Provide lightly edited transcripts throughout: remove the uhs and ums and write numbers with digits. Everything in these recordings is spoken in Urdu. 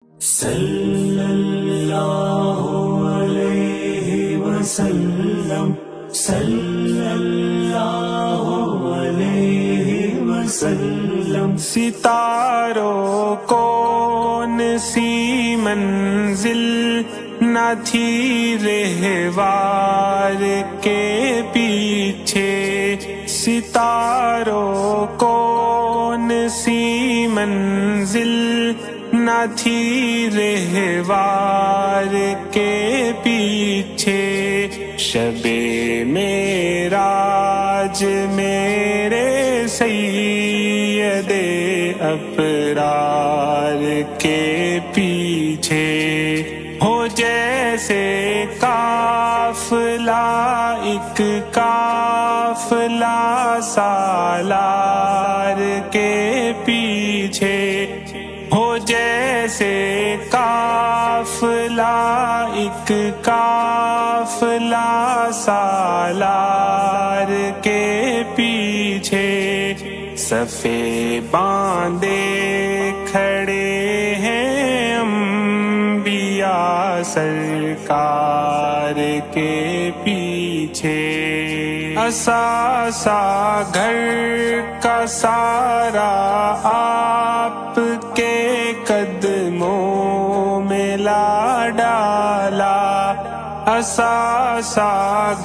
صلی اللہ علیہ وسلم، صلی اللہ علیہ وسلم۔ ستاروں کو سی منزل نہ تھی رہوار کے پیچھے، ستاروں کو سی منزل نہ تھی رہوار کے پیچھے۔ شب معراج میرے سید ابرار کے پیچھے، ہو جیسے قافلہ ایک قافلہ سالار کے پیچھے، ہو جیسے قافلہ ایک قافلہ سالار کے پیچھے۔ صفے باندھے کھڑے ہیں انبیاء سرکار کے پیچھے، اثاثہ گھر کا سارا آپ کے قدموں میں لا ڈالا، اثاثہ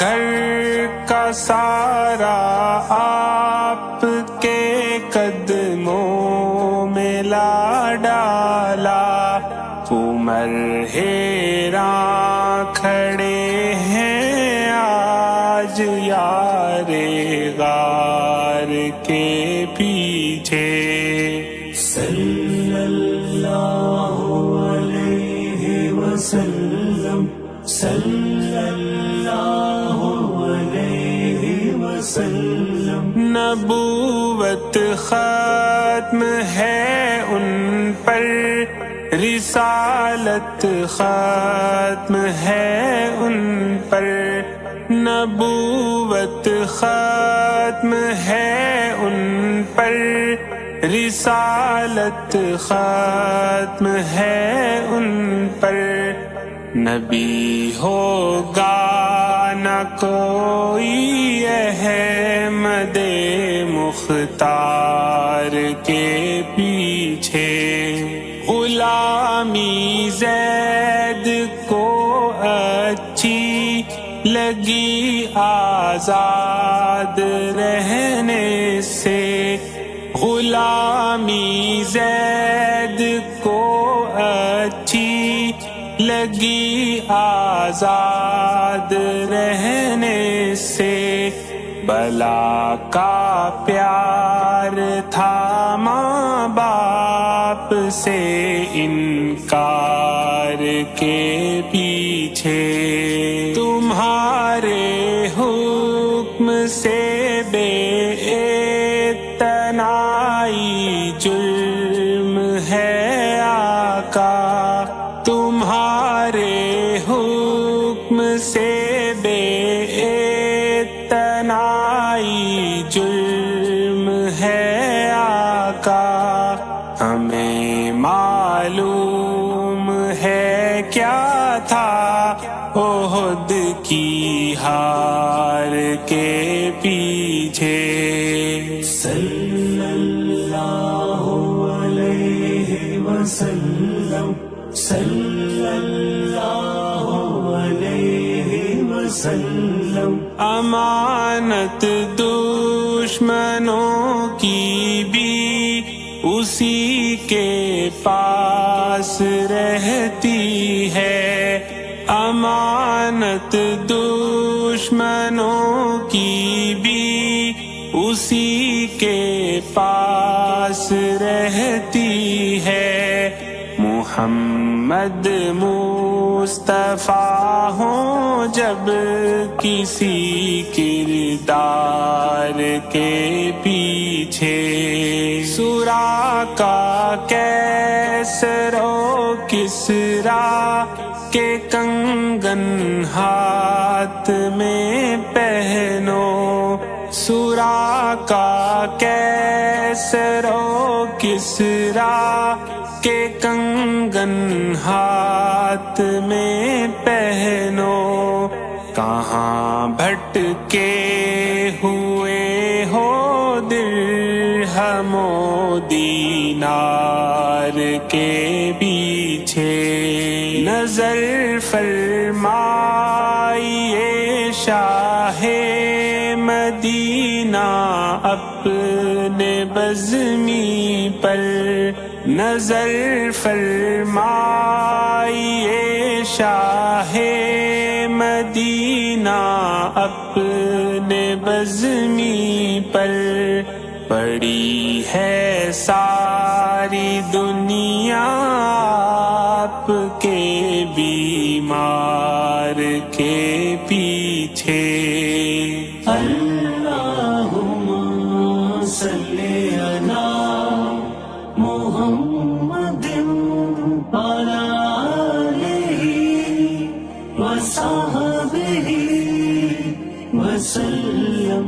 گھر کا سارا آپ کے قدموں میں لا ڈالا۔ عمر حیراں کھڑے ہیں آج یار غار کے پیچھے، صلی اللہ علیہ وسلم، صلی اللہ علیہ وسلم۔ نبوت ختم ہے ان پر، رسالت ختم ہے ان پر، نبوت ختم ہے ان پر، رسالت ختم ہے ان پر۔ نبی ہوگا نہ کوئی احمد مختار کے پیچھے، غلامی زید کو اچھی لگی آزاد رہنے سے، غلامی زید کو اچھی لگی آزاد رہنے سے۔ بلا کا پیار تھا ماں باپ سے انکار کے پیچھے، تمہارے حکم سے بے اعتنائی جرم ہے آقا، تمہارے حکم سے بے اعتنائی جرم ہے آقا۔ ہمیں معلوم ہے کیا تھا احد کی ہار کے پیچھے، صلی اللہ علیہ وسلم، صلی اللہ علیہ وسلم۔ امانت دشمنوں کی بھی اسی کے پاس رہتی ہے، امانت دشمنوں کی بھی اسی کے پاس رہتی ہے۔ محمد مصطفیٰ ہوں جب کسی کردار کے پیچھے، سورا کا کیسر و کسریٰ کے کنگن ہاتھ میں پہنو، سورا کا کیسر و کسریٰ کے کنگن ہاتھ میں پہنو، کہاں بھٹکے ہوئے ہو درہم و دینار کے پیچھے، نظر فرمائیے شاہ مدینہ اپنے بزمی پر، نظر فرمائیے شاہ مدینہ اپنے بزمی پر، پڑی ہے ساری دنیا آپ کے بیمار کے پیچھے۔ اللہم صلی علی محمد وعلی آلہ وصحبہ وسلم۔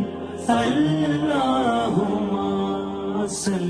اللہم صلی